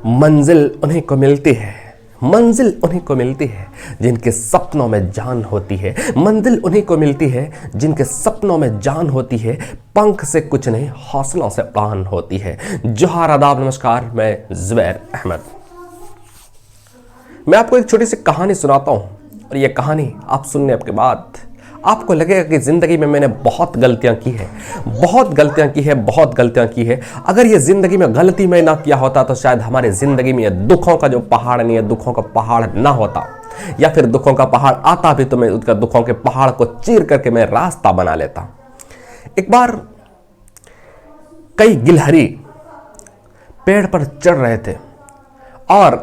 मंजिल उन्हीं को मिलती है, मंजिल उन्हीं को मिलती है जिनके सपनों में जान होती है। मंजिल उन्हीं को मिलती है जिनके सपनों में जान होती है। पंख से कुछ नहीं, हौसलों से उड़ान होती है। जोहार, आदाब, नमस्कार। मैं ज़ुबैर अहमद। मैं आपको एक छोटी सी कहानी सुनाता हूँ और ये कहानी आप सुनने के बाद आपको लगेगा कि ज़िंदगी में मैंने बहुत गलतियाँ की है, बहुत गलतियाँ की है, बहुत गलतियाँ की है। अगर ये ज़िंदगी में गलती मैं ना किया होता तो शायद हमारे ज़िंदगी में ये दुखों का जो पहाड़ नहीं है, दुखों का पहाड़ ना होता, या फिर दुखों का पहाड़ आता भी तो मैं उसका दुखों के पहाड़ को चीर करके मैं रास्ता बना लेता। एक बार कई गिलहरी पेड़ पर चढ़ रहे थे और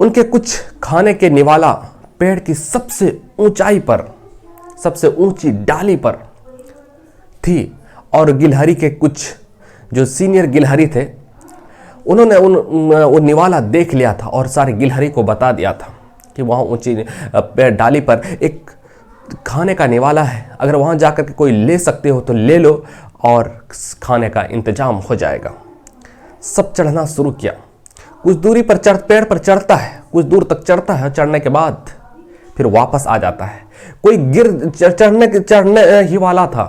उनके कुछ खाने के निवाला पेड़ की सबसे ऊंचाई पर, सबसे ऊंची डाली पर थी। और गिलहरी के कुछ जो सीनियर गिलहरी थे उन्होंने वो निवाला देख लिया था और सारे गिलहरी को बता दिया था कि वहाँ ऊंची पेड़ डाली पर एक खाने का निवाला है, अगर वहाँ जाकर के कोई ले सकते हो तो ले लो और खाने का इंतजाम हो जाएगा। सब चढ़ना शुरू किया। कुछ दूरी पर पेड़ पर चढ़ता है, कुछ दूर तक चढ़ता है। चढ़ने के बाद फिर वापस आ जाता है। कोई चढ़ने ही वाला था,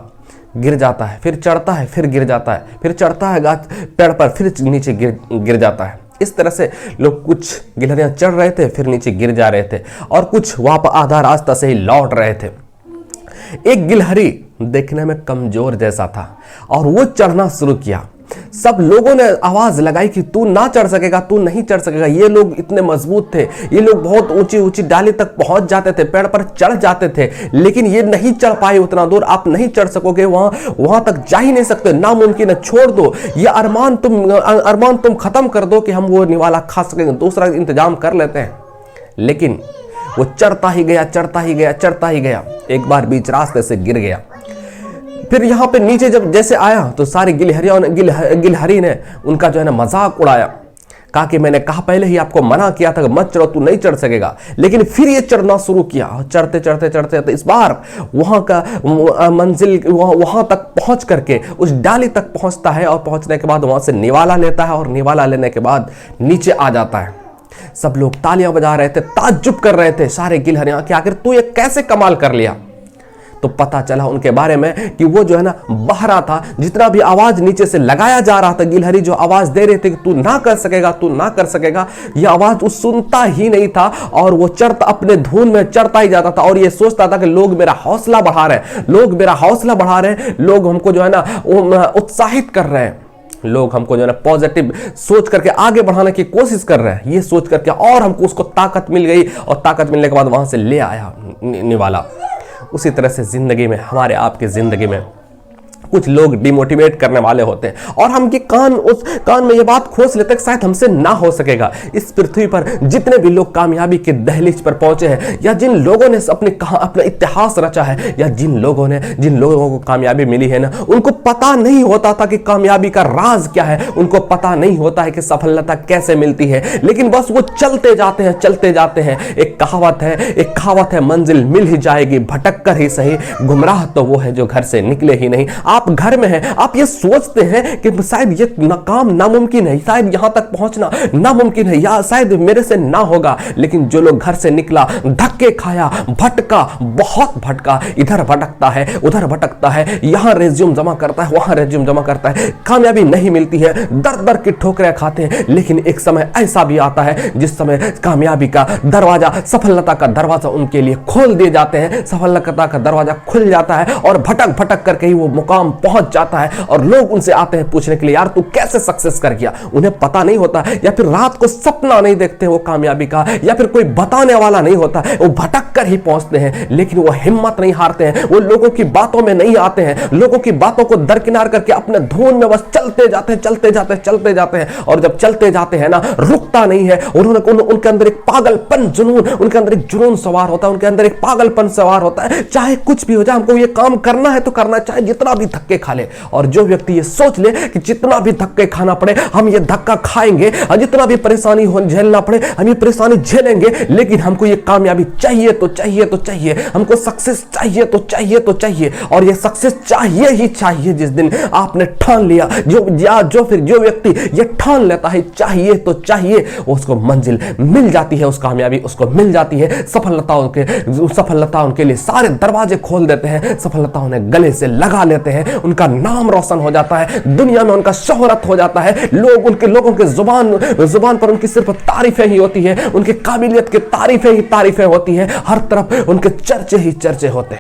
गिर जाता है, फिर चढ़ता है, फिर गिर जाता है, फिर चढ़ता है पेड़ पर, फिर नीचे गिर जाता है। इस तरह से लोग, कुछ गिलहरियां चढ़ रहे थे फिर नीचे गिर जा रहे थे और कुछ वापस आधा रास्ता से ही लौट रहे थे। एक गिलहरी देखने में कमजोर जैसा था और वो चढ़ना शुरू किया। सब लोगों ने आवाज लगाई कि तू ना चढ़ सकेगा, तू नहीं चढ़ सकेगा। ये लोग इतने मजबूत थे, ये लोग बहुत ऊंची ऊंची डाली तक पहुंच जाते थे, पेड़ पर चढ़ जाते थे, लेकिन ये नहीं चढ़ पाए उतना दूर। आप नहीं चढ़ सकोगे, वहां तक जा ही नहीं सकते, नामुमकिन है, छोड़ दो ये अरमान तुम खत्म कर दो कि हम वो निवाला खा सकेंगे, दूसरा इंतजाम कर लेते हैं। लेकिन वो चढ़ता ही गया, चढ़ता ही गया, चढ़ता ही गया। एक बार बीच रास्ते से गिर गया। फिर यहाँ पे नीचे जब जैसे आया तो सारी गिलहरी ने उनका जो है ना मजाक उड़ाया, कहा कि मैंने कहा पहले ही आपको मना किया था कि मत चढ़ो, तू नहीं चढ़ सकेगा। लेकिन फिर ये चढ़ना शुरू किया, चढ़ते चढ़ते चढ़ते तो इस बार वहां का मंजिल वहां तक पहुंच करके उस डाली तक पहुंचता है और पहुंचने के बाद वहां से निवाला लेता है और निवाला लेने के बाद नीचे आ जाता है। सब लोग तालियां बजा रहे थे, ताज्जुब कर रहे थे सारे गिलहरियां कि आखिर तू ये कैसे कमाल कर लिया। तो पता चला उनके बारे में कि वो जो है ना बहरा था। जितना भी आवाज नीचे से लगाया जा रहा था, गिलहरी जो आवाज दे रहे थे कि तू ना कर सकेगा, तू ना कर सकेगा, ये आवाज वो सुनता ही नहीं था और वो चढ़ता, अपने धुन में चढ़ता ही जाता था और ये सोचता था कि लोग मेरा हौसला बढ़ा रहे हैं, लोग मेरा हौसला बढ़ा रहे हैं, लोग हमको जो है ना उत्साहित कर रहे हैं, लोग हमको जो है ना पॉजिटिव सोच करके आगे बढ़ाने की कोशिश कर रहे हैं। ये सोच करके और हमको उसको ताकत मिल गई और ताकत मिलने के बाद वहां से ले आया निवाला। उसी तरह से जिंदगी में, हमारे आपकी जिंदगी में कुछ लोग डिमोटिवेट करने वाले होते हैं और हम के उस कान में ये बात खोस लेते हैं कि शायद हमसे ना हो सकेगा। इस पृथ्वी पर जितने भी लोग कामयाबी के दहलीज पर पहुंचे हैं, या जिन लोगों ने अपना इतिहास रचा है, या जिन लोगों को कामयाबी मिली है ना, उनको पता नहीं होता था कि कामयाबी का राज क्या है, उनको पता नहीं होता है कि सफलता कैसे मिलती है, लेकिन बस वो चलते जाते हैं, चलते जाते हैं। एक कहावत है, मंजिल मिल ही जाएगी भटक कर ही सही, गुमराह तो वो है जो घर से निकले ही नहीं। आप घर में हैं, आप ये सोचते हैं कि शायद ये काम नामुमकिन है, शायद यहां तक पहुंचना नामुमकिन है, या शायद मेरे से ना होगा। लेकिन जो लोग घर से निकला, धक्के खाया, भटका, बहुत भटका, इधर भटकता है, उधर भटकता है, यहां रेज्यूम जमा करता है, वहां रेज्यूम जमा करता है, कामयाबी नहीं मिलती है, दर दर की ठोकरें खाते हैं। लेकिन एक समय ऐसा भी आता है जिस समय कामयाबी का दरवाजा, सफलता का दरवाजा उनके लिए खोल दिए जाते हैं, सफलता का दरवाजा खुल जाता है और भटक भटक करके ही वो मुकाम पहुंच जाता है और लोग उनसे आते हैं पूछने के लिए, यार तू कैसे सक्सेस कर गया। उन्हें पता नहीं होता, या फिर रात को सपना नहीं देखते वो कामयाबी का, या फिर कोई बताने वाला नहीं होता, वो भटक कर ही पहुंचते हैं। लेकिन वो हिम्मत नहीं हारते हैं, वो लोगों की बातों में नहीं आते हैं, लोगों की बातों को दरकिनार करके अपने धुन में बस चलते जाते हैं, चलते जाते हैं, चलते जाते हैं। और जब चलते जाते हैं ना, रुकता नहीं है। उनके अंदर एक पागलपन, जुनून, उनके अंदर एक जुनून सवार होता है, उनके अंदर एक पागलपन सवार होता है। चाहे कुछ भी हो जाए, हमको ये काम करना है तो करना, चाहे जितना भी धक्के खा ले, और जो व्यक्ति ये सोच ले कि जितना भी धक्के खाना पड़े हम ये धक्का खाएंगे, और जितना भी परेशानी हो झेलना पड़े हम ये परेशानी झेलेंगे, लेकिन हमको ये कामयाबी चाहिए तो चाहिए तो चाहिए, हमको सक्सेस चाहिए तो चाहिए तो चाहिए, और ये सक्सेस चाहिए ही चाहिए। जिस दिन आपने ठान लिया, जो व्यक्ति ये ठान लेता है चाहिए तो चाहिए, उसको मंजिल मिल जाती है, उस कामयाबी उसको मिल जाती है। सफलता उनके लिए सारे दरवाजे खोल देते हैं, सफलता उन्हें गले से लगा लेते हैं, उनका नाम रोशन हो जाता है, दुनिया में उनका शोहरत हो जाता है, लोगों के जुबान पर उनकी सिर्फ तारीफें ही होती है, उनकी काबिलियत की तारीफें ही तारीफें होती है, हर तरफ उनके चर्चे ही चर्चे होते हैं।